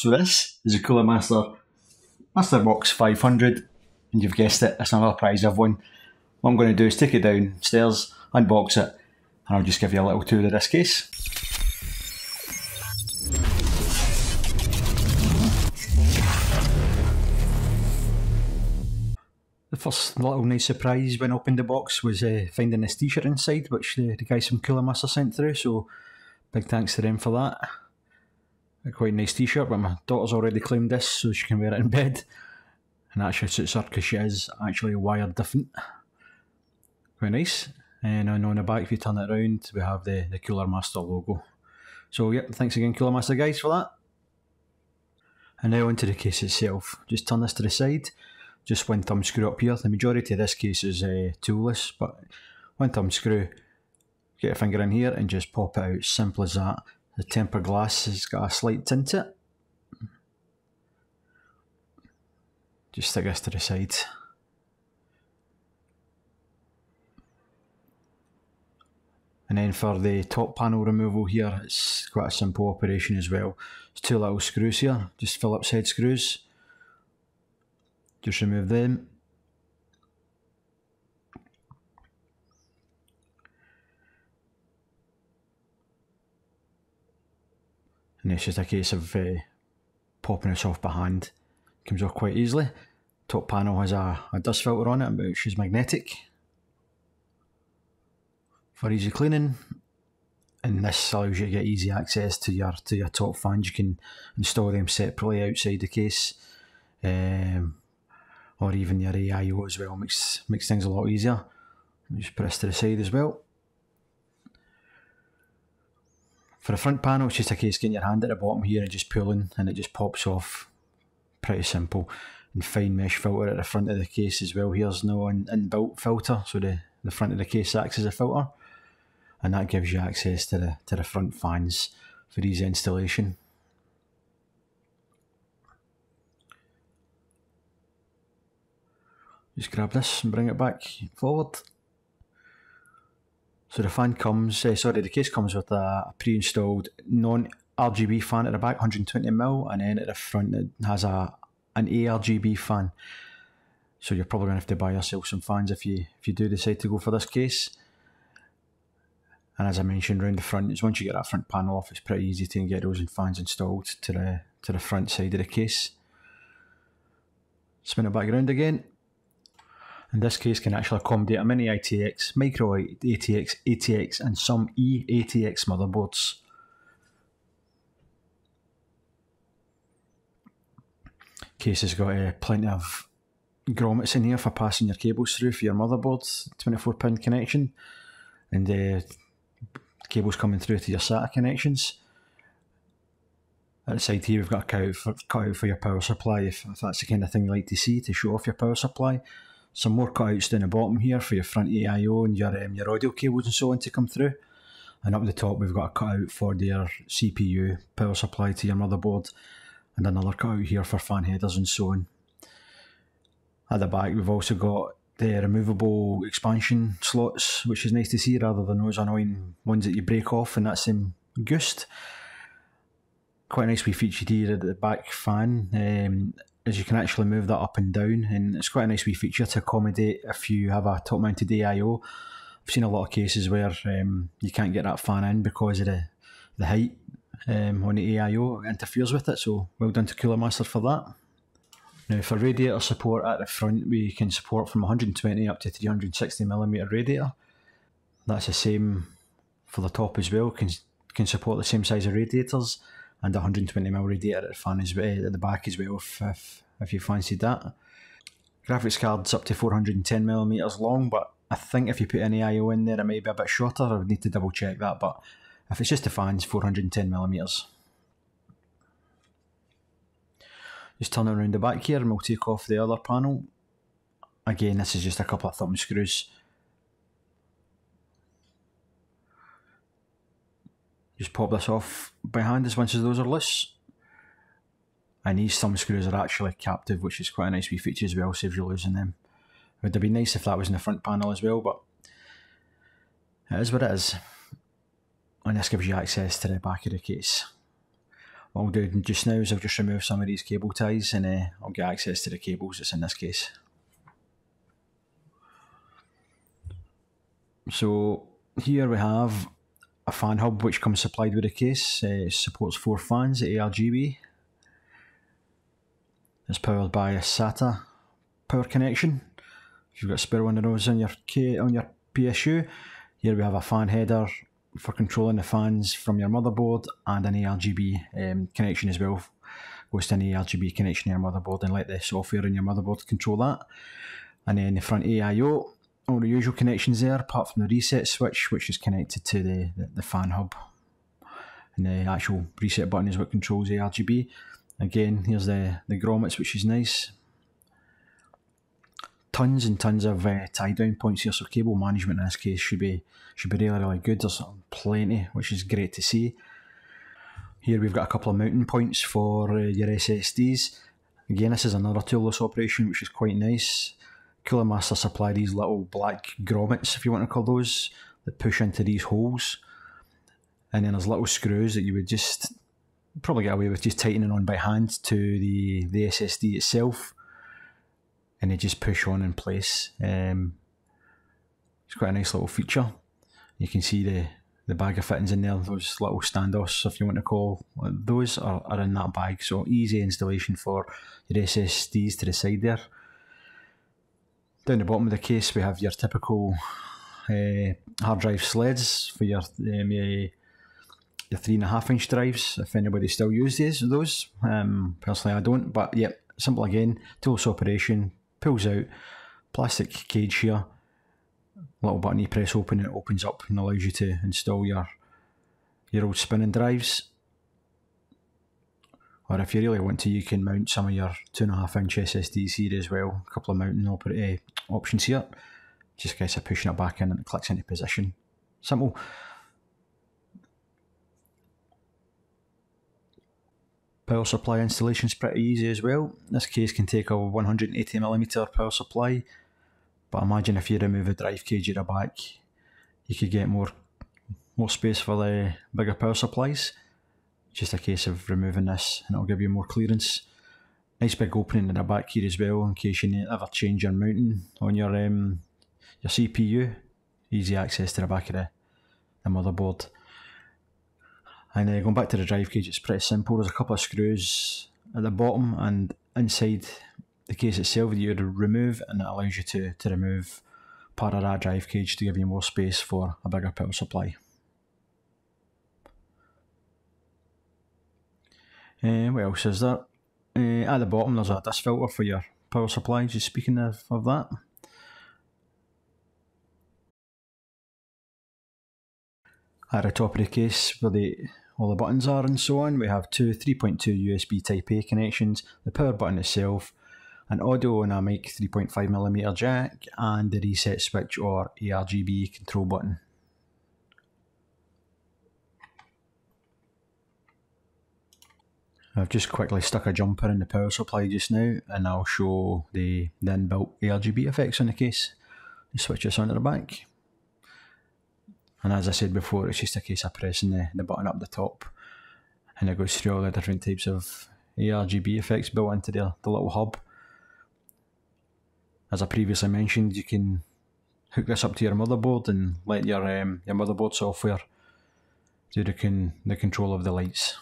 So this is a Coolermaster Masterbox 500, and you've guessed it, it's another prize I've won. What I'm going to do is take it downstairs, unbox it, and I'll just give you a little tour of this case. The first little nice surprise when I opened the box was finding this t-shirt inside, which the guys from Coolermaster sent through, so big thanks to them for that. A quite nice t-shirt, but my daughter's already claimed this so she can wear it in bed, and that actually suits her because she is actually wired different. Quite nice. And on the back, if you turn it around, we have the Coolermaster logo. So yep, thanks again Coolermaster guys for that. And now onto the case itself. Just turn this to the side, just one thumb screw up here. The majority of this case is toolless, but one thumb screw, get a finger in here and just pop it out, simple as that. The tempered glass has got a slight tint to it. Just stick this to the side. And then for the top panel removal here, it's quite a simple operation as well. There's two little screws here, just Phillips head screws. Just remove them. And it's just a case of popping this off by hand. Comes off quite easily. Top panel has a dust filter on it, which is magnetic for easy cleaning. And this allows you to get easy access to your top fans. You can install them separately outside the case, or even your EIO as well. Makes things a lot easier. Just put this to the side as well. For the front panel, it's just a case getting your hand at the bottom here and just pulling, and it just pops off. Pretty simple. And fine mesh filter at the front of the case as well. Here's no inbuilt filter, so the front of the case acts as a filter, and that gives you access to the front fans for easy installation. Just grab this and bring it back forward. So the fan comes, the case comes with a pre-installed non-RGB fan at the back, 120mm, and then at the front it has an ARGB fan. So you're probably going to have to buy yourself some fans if you do decide to go for this case. And as I mentioned, around the front, is once you get that front panel off, it's pretty easy to get those fans installed to the front side of the case. Spin it back around again. And this case can actually accommodate a mini ITX, micro ATX, ATX and some eATX motherboards. Case has got plenty of grommets in here for passing your cables through for your motherboards, 24-pin connection, and cables coming through to your Sata connections. At the side here we've got a cutout for your power supply, if that's the kind of thing you like to see to show off your power supply. Some more cutouts down the bottom here for your front EIO and your audio cables and so on to come through. And up the top we've got a cutout for your CPU power supply to your motherboard, and another cutout here for fan headers and so on. At the back we've also got the removable expansion slots, which is nice to see rather than those annoying ones that you break off and that's them goosed. Quite a nice wee feature here at the back fan, as you can actually move that up and down, and it's quite a nice wee feature to accommodate if you have a top mounted EIO. I've seen a lot of cases where you can't get that fan in because of the height on the EIO, it interferes with it, so well done to Coolermaster for that. Now for radiator support at the front, we can support from 120 up to 360mm radiator. That's the same for the top as well, can support the same size of radiators, and 120mm radiator at the fan as well, at the back as well if you fancied that. Graphics card's up to 410mm long, but I think if you put an EIO in there it might be a bit shorter. I would need to double check that, but if it's just the fans, 410mm. Just turn it around the back here and we'll take off the other panel. Again, this is just a couple of thumb screws. Just pop this off by hand as once as those are loose. And these thumb screws are actually captive, which is quite a nice wee feature as well, saves you losing them. It would have been nice if that was in the front panel as well, but it is what it is. And this gives you access to the back of the case. what I'll do just now is I'll just remove some of these cable ties and I'll get access to the cables that's in this case. So here we have a fan hub which comes supplied with the case. It supports 4 fans at ARGB. It's powered by a Sata power connection. If you've got a spare one of those on your PSU, here we have a fan header for controlling the fans from your motherboard, and an ARGB connection as well. Goes to an ARGB connection in your motherboard and let the software in your motherboard control that. And then the front AIO, all the usual connections there, apart from the reset switch, which is connected to the fan hub. And the actual reset button is what controls ARGB. Again, here's the grommets, which is nice. Tons and tons of tie down points here, so cable management in this case should be really good. There's plenty, which is great to see. Here we've got a couple of mounting points for your SSDs. Again, this is another toolless operation, which is quite nice. Coolermaster supply these little black grommets, if you want to call those, that push into these holes. And then there's little screws that you would just probably get away with just tightening on by hand to the SSD itself, and they just push on in place. It's quite a nice little feature. You can see the bag of fittings in there, those little standoffs, if you want to call those, are in that bag, so easy installation for your SSDs to the side there. Down the bottom of the case we have your typical hard drive sleds for your 3.5-inch drives, if anybody still uses those. Personally I don't, but yep, simple again, toolless operation, pulls out, plastic cage here, little button you press open and it opens up and allows you to install your old spinning drives. Or if you really want to, you can mount some of your 2.5-inch SSDs here as well. A couple of mounting options here. Just a case of pushing it back in and it clicks into position. Simple. Power supply installation is pretty easy as well. This case can take a 180mm power supply, but imagine if you remove a drive cage at the back, you could get more space for the bigger power supplies. Just a case of removing this and it'll give you more clearance. Nice big opening in the back here as well in case you ever change your mounting on your CPU. Easy access to the back of the motherboard. And going back to the drive cage, it's pretty simple. There's a couple of screws at the bottom and inside the case itself that you would remove, and it allows you to remove part of that drive cage to give you more space for a bigger power supply. What else is there? At the bottom there's a dust filter for your power supply, just speaking of that. At the top of the case where all the buttons are and so on, we have two 3.2 USB Type A connections, the power button itself, an audio and a mic 3.5mm jack, and the reset switch or ARGB control button. I've just quickly stuck a jumper in the power supply just now, and I'll show the inbuilt ARGB effects on the case. Just switch this onto the back. And as I said before, it's just a case of pressing the button up the top, and it goes through all the different types of ARGB effects built into the little hub. As I previously mentioned, you can hook this up to your motherboard and let your motherboard software do the control of the lights.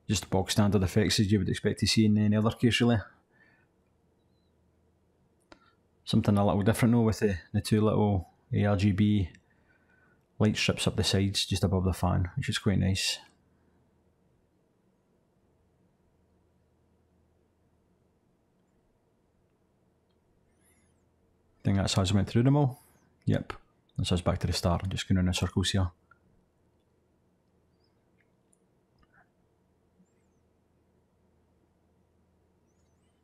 Just bog standard effects as you would expect to see in any other case really. Something a little different though with the two little ARGB light strips up the sides just above the fan, which is quite nice. I think that's how I went through them all. Yep, that's us back to the start, just going in the circles here.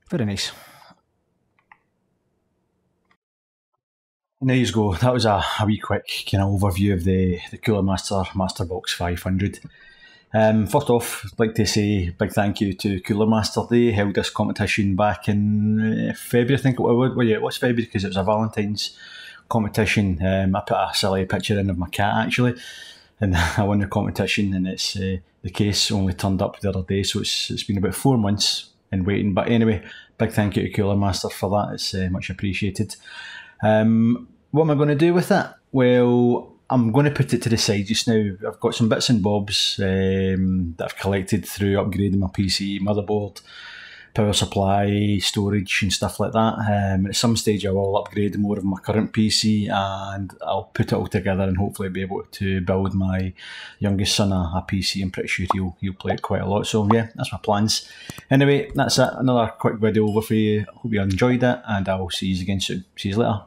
Very nice. And there you go, that was a wee quick kind of overview of the Coolermaster Masterbox 500. First off, I'd like to say a big thank you to Coolermaster. They held this competition back in February, I think it was. Well, yeah, it was February because it was a Valentines competition. I put a silly picture in of my cat actually. and I won the competition, and it's the case only turned up the other day, so it's been about 4 months in waiting. But anyway, big thank you to Coolermaster for that. It's much appreciated. What am I going to do with it? Well, I'm going to put it to the side just now. I've got some bits and bobs that I've collected through upgrading my PC, motherboard, power supply, storage and stuff like that. At some stage I will upgrade more of my current PC, and I'll put it all together and hopefully be able to build my youngest son a PC. I'm pretty sure he'll play it quite a lot. So yeah, that's my plans. Anyway, that's it. Another quick video over for you. Hope you enjoyed it, and I'll see you again soon. See you later.